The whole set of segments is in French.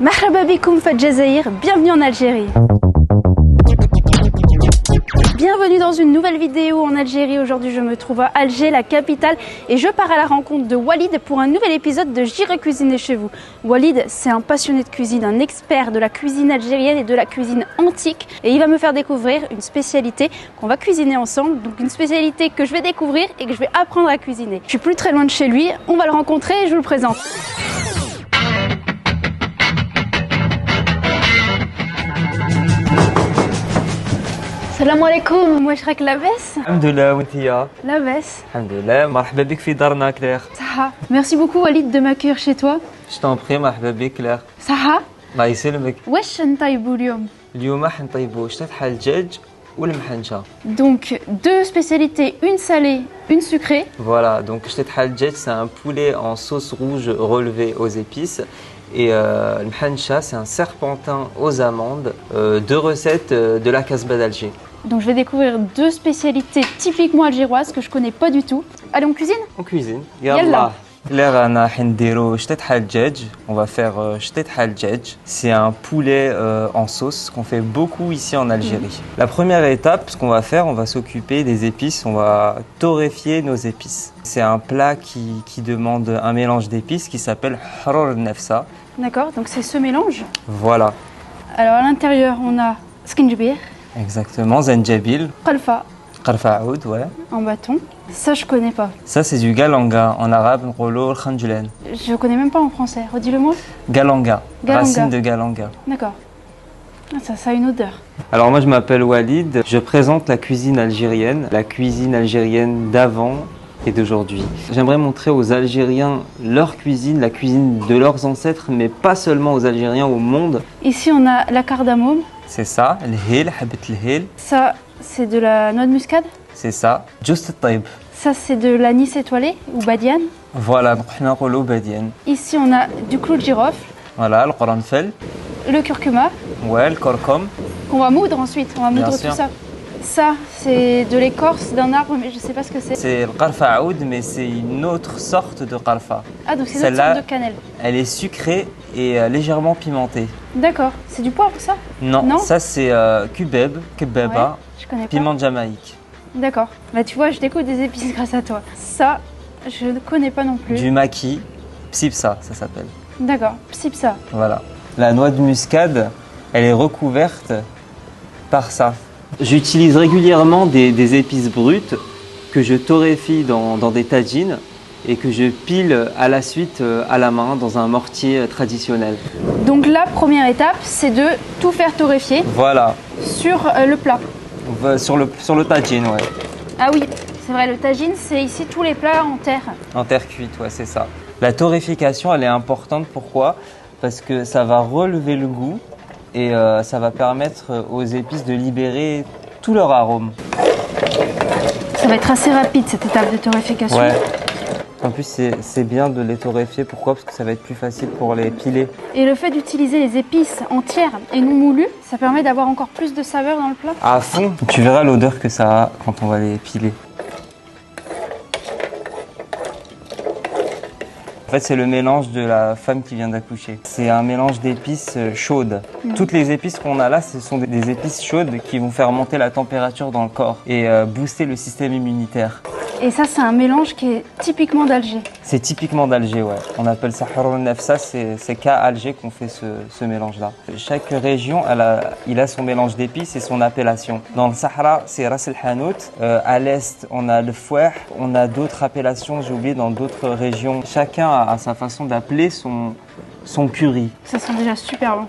Marhaba bikoum fi Djazaïr, bienvenue en Algérie. Bienvenue dans une nouvelle vidéo en Algérie. Aujourd'hui je me trouve à Alger, la capitale, et je pars à la rencontre de Walid pour un nouvel épisode de J'irai cuisiner chez vous. Walid, c'est un passionné de cuisine, un expert de la cuisine algérienne et de la cuisine antique, et il va me faire découvrir une spécialité qu'on va cuisiner ensemble, donc une spécialité que je vais découvrir et que je vais apprendre à cuisiner. Je suis plus très loin de chez lui, on va le rencontrer et je vous le présente. السلام عليكم، واش راك لاباس؟ الحمد لله وانتيا؟ لاباس الحمد لله. مرحبا بك في دارنا كلير. صحة. Merci beaucoup Walid de m'accueillir chez toi. Je t'en prie. مرحبا بك كلير. صحة. الله يسلمك. واش نطيبوا اليوم؟ اليوم حنطيبوا شطيحة الدجاج والمحنشة. Donc deux spécialités, une salée, une sucrée. Voilà, donc شطيحة الدجاج c'est un poulet en sauce rouge relevé aux épices. Et le mhancha, c'est un serpentin aux amandes, deux recettes de la Casbah d'Alger. Donc je vais découvrir deux spécialités typiquement algéroises que je connais pas du tout. Allez, on cuisine? On cuisine. Yallah. Claire, on va faire شطيحة الدجاج. C'est un poulet en sauce qu'on fait beaucoup ici en Algérie. La première étape, ce qu'on va faire, on va s'occuper des épices, on va torréfier nos épices. C'est un plat qui demande un mélange d'épices qui s'appelle haror nefsa. D'accord, donc c'est ce mélange. Voilà. Alors à l'intérieur, on a skinjbir, Exactement, zanjabil, qalfa qarfa oud, ouais. en bâton. Ça, je connais pas. Ça, c'est du galanga. En arabe, nqolo khanjulan. Je connais même pas en français. Redis-le moi. Galanga, Galanga. racine de galanga. D'accord. Ah, ça a une odeur. Alors moi je m'appelle Walid, je présente la cuisine algérienne d'avant et d'aujourd'hui. J'aimerais montrer aux Algériens leur cuisine, la cuisine de leurs ancêtres, mais pas seulement aux Algériens, au monde. Ici, on a la cardamome. C'est ça, l'hil, habit l'hil, Ça, c'est de la noix de muscade. c'est ça, just taïb. Ça, c'est de l'anis étoilé ou badiane. Voilà, نحن نقولوا badian. Ici, on a du clou de girofle, Voilà, le قرنفل, le curcuma, ouais, le korkom. qu'on va moudre ensuite. On va moudre Bien sûr. tout ça. Ça, c'est de l'écorce d'un arbre, mais je sais pas ce que c'est. C'est le qarfa oud, mais c'est une autre sorte de qarfa. Ah, donc c'est une autre Celle-là- sorte de cannelle. Elle est sucrée et légèrement pimentée. D'accord. C'est du poivre, ça? Non, Non. ça c'est kubeb, kebaba, Ouais, je connais pas. piment de Jamaïque. D'accord. Bah, tu vois, je découvre des épices grâce à toi. Ça, je ne connais pas non plus. Du maquis, psipsa, ça s'appelle. D'accord. Psipsa. Voilà. La noix de muscade, elle est recouverte par ça. J'utilise régulièrement des épices brutes que je torréfie dans des tagines et que je pile à la suite à la main dans un mortier traditionnel. Donc la première étape, c'est de tout faire torréfier Voilà, sur le plat. on va sur le tagine, ouais. Ah oui, c'est vrai, le tagine, c'est ici tous les plats en terre. En terre cuite, ouais, c'est ça. La torréfication, elle est importante. Pourquoi? Parce que ça va relever le goût et ça va permettre aux épices de libérer tout leur arôme. Ça va être assez rapide cette étape de torréfication. Ouais. En plus, c'est bien de les torréfier. Pourquoi? Parce que ça va être plus facile pour les piler. Et le fait d'utiliser les épices entières et non moulues, ça permet d'avoir encore plus de saveur dans le plat. À fond. Tu verras l'odeur que ça a quand on va les piler. En fait, c'est le mélange de la femme qui vient d'accoucher. C'est un mélange d'épices chaudes. Toutes les épices qu'on a là, ce sont des épices chaudes qui vont faire monter la température dans le corps et booster le système immunitaire. Et ça, c'est un mélange qui est typiquement d'Alger. C'est typiquement d'Alger, ouais. On appelle ça haror nefsa, c'est qu'à Alger qu'on fait ce mélange-là. Chaque région, il a son mélange d'épices et son appellation. Dans le Sahara, c'est Ras el Hanout. À l'est, on a le foueh. On a d'autres appellations, j'ai oublié, dans d'autres régions. Chacun a sa façon d'appeler son curry. Ça sent déjà super bon.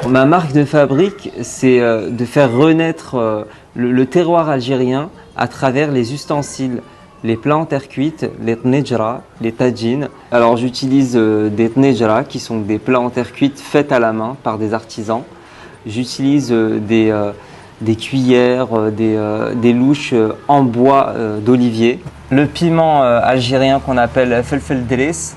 Ma marque de fabrique, c'est de faire renaître le terroir algérien à travers les ustensiles, les plats en terre cuite, les tnejra, les tagines. Alors j'utilise des tnejra qui sont des plats en terre cuite faits à la main par des artisans. J'utilise des cuillères, des louches en bois d'olivier. Le piment algérien qu'on appelle felfel dres,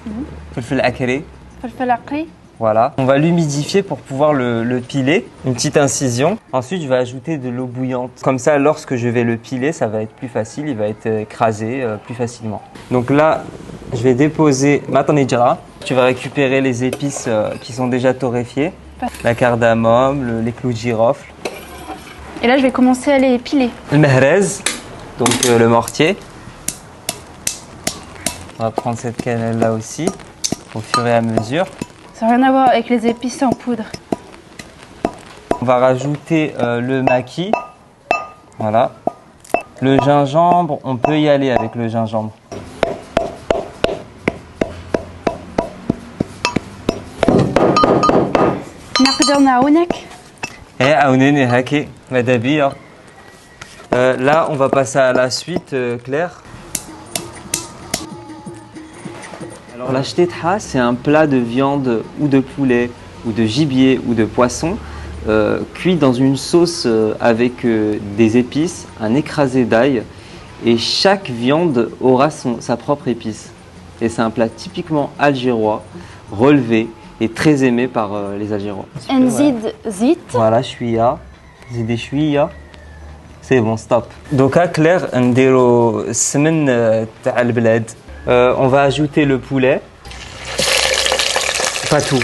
felfel akri. Falfel aqri. Voilà. On va l'humidifier pour pouvoir le piler, une petite incision. Ensuite, je vais ajouter de l'eau bouillante. Comme ça, lorsque je vais le piler, ça va être plus facile, il va être écrasé plus facilement. Donc là, Je vais déposer ma tanidjara. Tu vas récupérer les épices qui sont déjà torréfiées. La cardamome, les clous de girofle. Et là, je vais commencer à les piler. Le mehrez, donc le mortier. On va prendre cette cannelle là aussi, au fur et à mesure. Ça n'a rien à voir avec les épices en poudre. On va rajouter le maquis. Voilà. Le gingembre, on peut y aller avec le gingembre. نقدر نعاونك؟ Là, on va passer à la suite, Claire. Alors, la shtetha, c'est un plat de viande ou de poulet ou de gibier ou de poisson cuit dans une sauce avec des épices, un écrasé d'ail, et chaque viande aura sa propre épice. Et c'est un plat typiquement algérois, relevé et très aimé par les Algérois. نزيد زيت. Voilà, chouïa, zidé chouïa. C'est bon, stop. Donc à Claire, نديرو السمن تاع البلاد. On va ajouter le poulet. Pas tout.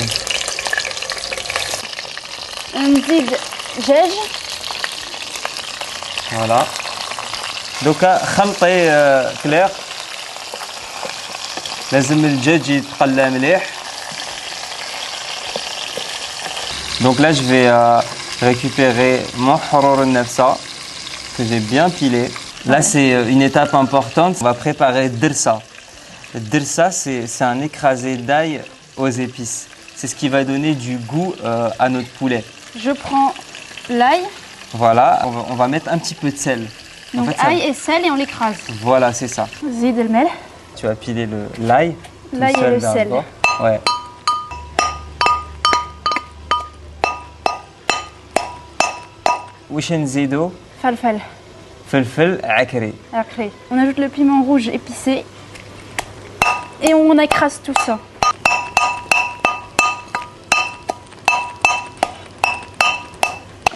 نزيد دجاج. Voilà. Donc خلطي Claire. لازم الدجاج يتقلى مليح. Donc là, je vais récupérer mon حرور النفسة que j'ai bien pilé. Là, c'est une étape importante. On va préparer dirsa. Le dirsa, c'est un écrasé d'ail aux épices. C'est ce qui va donner du goût à notre poulet. Je prends l'ail. Voilà, on va mettre un petit peu de sel. Donc En fait, ail et sel et on l'écrase. Voilà, c'est ça. زيد الملح. Tu vas piler l'ail. tout L'ail et seul le d'un sel. bord. Ouais. وش نزيدو؟ فلفل. فلفل عكري. Après, on ajoute le piment rouge épicé et on écrase tout ça.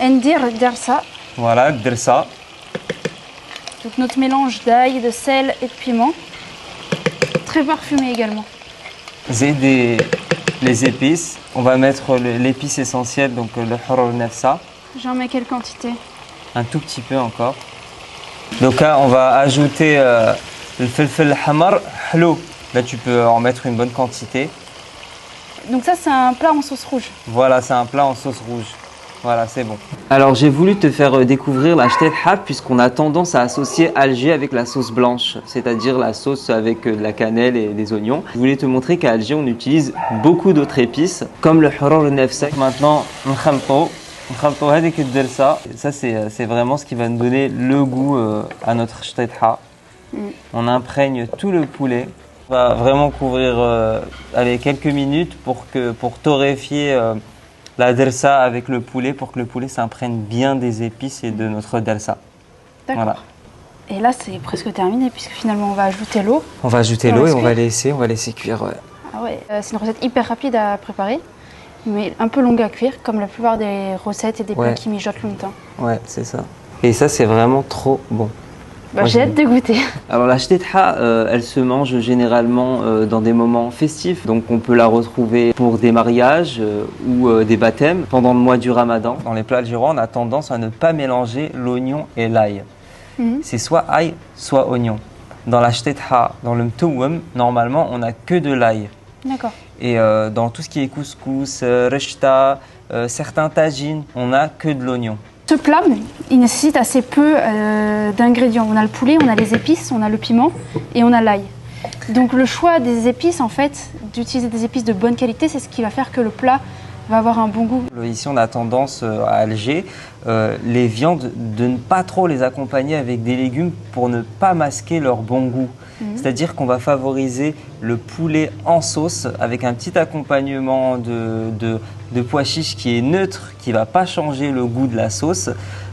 ندير الدرسة. Voilà, dirsa. Donc notre mélange d'ail, de sel et de piment. Très parfumé également. زيد les épices. On va mettre l'épice essentielle, donc le حرور nefsa. J'en mets quelle quantité? Un tout petit peu encore. Donc là, on va ajouter le felfel hamar hlou. Là, tu peux en mettre une bonne quantité. Donc ça, c'est un plat en sauce rouge. Voilà, c'est un plat en sauce rouge. Voilà, c'est bon. Alors, j'ai voulu te faire découvrir la shtetha puisqu'on a tendance à associer Alger avec la sauce blanche, c'est-à-dire la sauce avec de la cannelle et des oignons. Je voulais te montrer qu'à Alger, on utilise beaucoup d'autres épices, comme le hurur nefsa. Maintenant, نخلطوا هذيك الدرسة. Ça, c'est vraiment ce qui va nous donner le goût à notre shtetha. On imprègne tout le poulet. On va vraiment couvrir allez, quelques minutes pour torréfier la dersa avec le poulet, pour que le poulet s'imprègne bien des épices et de notre dersa. D'accord. Voilà. Et là, c'est presque terminé puisque finalement, on va ajouter l'eau. On va ajouter l'eau et on va laisser cuire. Ouais. Ah ouais, c'est une recette hyper rapide à préparer, mais un peu longue à cuire, comme la plupart des recettes et des plats qui mijotent longtemps. Ouais, c'est ça. Et ça, c'est vraiment trop bon. Bah, j'ai hâte de goûter. Alors la shtetha, elle se mange généralement dans des moments festifs. Donc on peut la retrouver pour des mariages ou des baptêmes pendant le mois du ramadan. Dans les plats algérois, on a tendance à ne pas mélanger l'oignon et l'ail. C'est soit ail, soit oignon. Dans la shtetha, dans le mtouwem, normalement, on n'a que de l'ail. D'accord. Et dans tout ce qui est couscous, rechta, certains tagines, on n'a que de l'oignon. Ce plat, il nécessite assez peu d'ingrédients. On a le poulet, on a les épices, on a le piment et on a l'ail. Donc le choix des épices, en fait, d'utiliser des épices de bonne qualité, c'est ce qui va faire que le plat va avoir un bon goût. Ici, on a tendance à Alger, les viandes, de ne pas trop les accompagner avec des légumes pour ne pas masquer leur bon goût. C'est-à-dire qu'on va favoriser le poulet en sauce avec un petit accompagnement de pois chiches qui est neutre, qui ne va pas changer le goût de la sauce.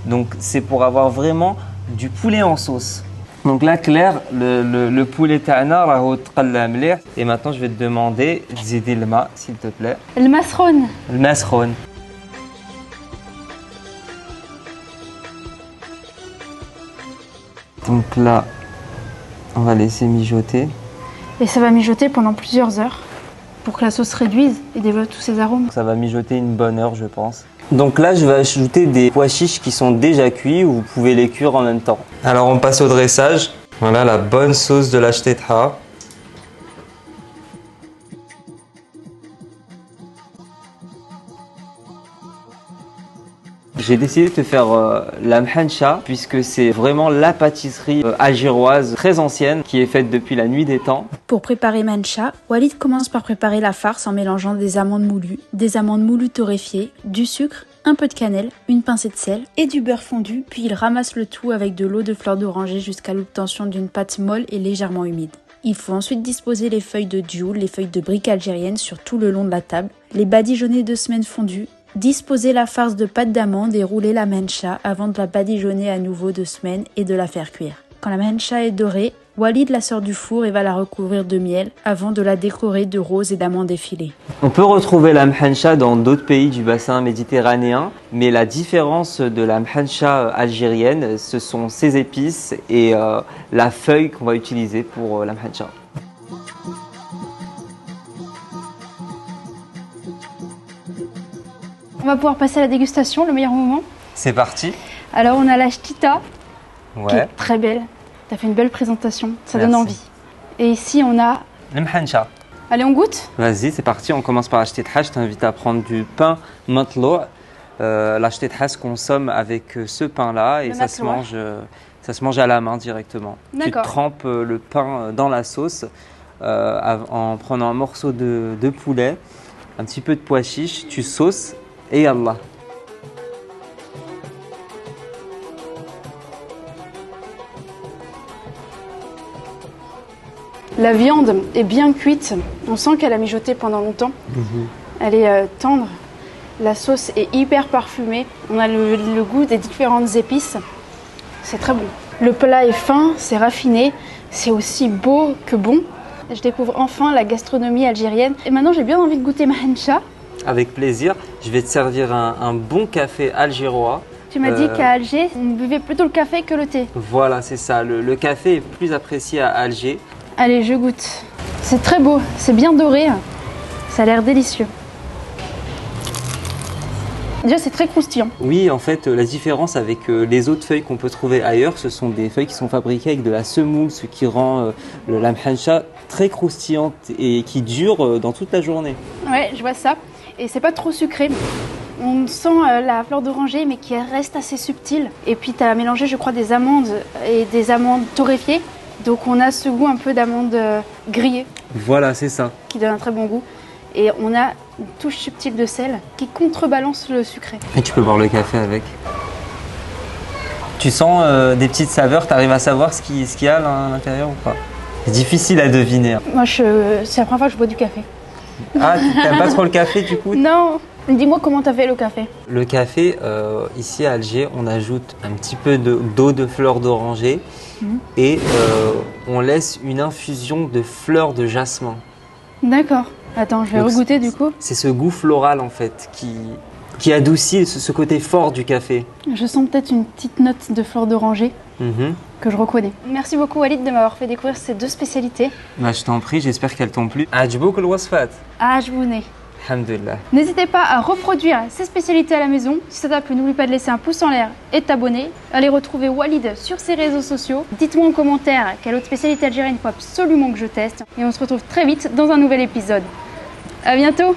Donc c'est pour avoir vraiment du poulet en sauce. Donc là, Claire, le poulet ta'na راهو تقلى مليح. Et maintenant, je vais te demander تزيدي الماء, s'il te plaît. Le masron. Le masron. Donc là, on va laisser mijoter. Et ça va mijoter pendant plusieurs heures pour que la sauce réduise et développe tous ses arômes. Ça va mijoter une bonne heure, je pense. Donc là, je vais ajouter des pois chiches qui sont déjà cuits ou vous pouvez les cuire en même temps. Alors on passe au dressage. Voilà la bonne sauce de la shtetha. J'ai décidé de faire la mhancha puisque c'est vraiment la pâtisserie algéroise très ancienne qui est faite depuis la nuit des temps. Pour préparer mancha, Walid commence par préparer la farce en mélangeant des amandes moulues torréfiées, du sucre, un peu de cannelle, une pincée de sel et du beurre fondu, puis il ramasse le tout avec de l'eau de fleur d'oranger jusqu'à l'obtention d'une pâte molle et légèrement humide. Il faut ensuite disposer les feuilles de dioul, les feuilles de briques algériennes sur tout le long de la table, les badigeonner de semaine fondue, disposer la farce de pâte d'amande et rouler la mancha avant de la badigeonner à nouveau de semaine et de la faire cuire. Quand la mancha est dorée, Walid la sort du four et va la recouvrir de miel avant de la décorer de roses et d'amandes effilées. On peut retrouver la mhancha dans d'autres pays du bassin méditerranéen, mais la différence de la mhancha algérienne, ce sont ses épices et la feuille qu'on va utiliser pour la mhancha. On va pouvoir passer à la dégustation, le meilleur moment. C'est parti. Alors on a la shtita, qui Ouais. est très belle. Tu as fait une belle présentation, ça Merci. donne envie. Et ici on a... Le mhancha. Allez, on goûte? Vas-y, c'est parti. On commence par la shtetha. Je t'invite à prendre du pain matloua. La shtetha se consomme avec ce pain-là et Le ça se matloua. mange à la main directement. Tu D'accord. trempes le pain dans la sauce en prenant un morceau de poulet, un petit peu de pois chiches, tu sauces et Allah. La viande est bien cuite, on sent qu'elle a mijoté pendant longtemps. Elle est tendre, la sauce est hyper parfumée, on a le goût des différentes épices. C'est très bon. Le plat est fin, c'est raffiné, c'est aussi beau que bon. Je découvre enfin la gastronomie algérienne. Et maintenant j'ai bien envie de goûter ma hencha. Avec plaisir. Je vais te servir un bon café algérois. Tu m'as dit qu'à Alger, on buvait plutôt le café que le thé. Voilà, c'est ça. Le café est plus apprécié à Alger. Allez, je goûte. C'est très beau, c'est bien doré. Ça a l'air délicieux. Déjà, c'est très croustillant. Oui, en fait, la différence avec les autres feuilles qu'on peut trouver ailleurs, ce sont des feuilles qui sont fabriquées avec de la semoule, ce qui rend la mhancha très croustillante et qui dure dans toute la journée. Ouais, je vois ça. Et c'est pas trop sucré. On sent la fleur d'oranger, mais qui reste assez subtile. Et puis, tu as mélangé, je crois, des amandes et des amandes torréfiées. Donc, on a ce goût un peu d'amande grillée, Voilà, c'est ça. qui donne un très bon goût. Et on a une touche subtile de sel qui contrebalance le sucré. Et tu peux boire le café avec. Tu sens des petites saveurs, tu arrives à savoir ce qu'il y a à l'intérieur ou pas? C'est difficile à deviner. Moi, c'est la première fois que je bois du café. Ah, t'aimes pas trop le café du coup? Non. Dis-moi comment t'as fait le café. Le café, ici à Alger, on ajoute un petit peu d'eau de fleurs d'oranger et on laisse une infusion de fleurs de jasmin. D'accord. Attends, je vais Donc, regoûter du coup. C'est ce goût floral en fait qui adoucit ce côté fort du café. Je sens peut-être une petite note de fleur d'oranger Mhm. que je reconnais. Merci beaucoup Walid de m'avoir fait découvrir ces deux spécialités. Bah, je t'en prie, j'espère qu'elles t'ont plu. Ajbouk al-wasfat. Ah, je vous n'ai. Alhamdulillah. N'hésitez pas à reproduire ces spécialités à la maison. Si ça t'a plu, n'oublie pas de laisser un pouce en l'air et de t'abonner. Allez retrouver Walid sur ses réseaux sociaux. Dites-moi en commentaire quelle autre spécialité algérienne il faut absolument que je teste. Et on se retrouve très vite dans un nouvel épisode. À bientôt!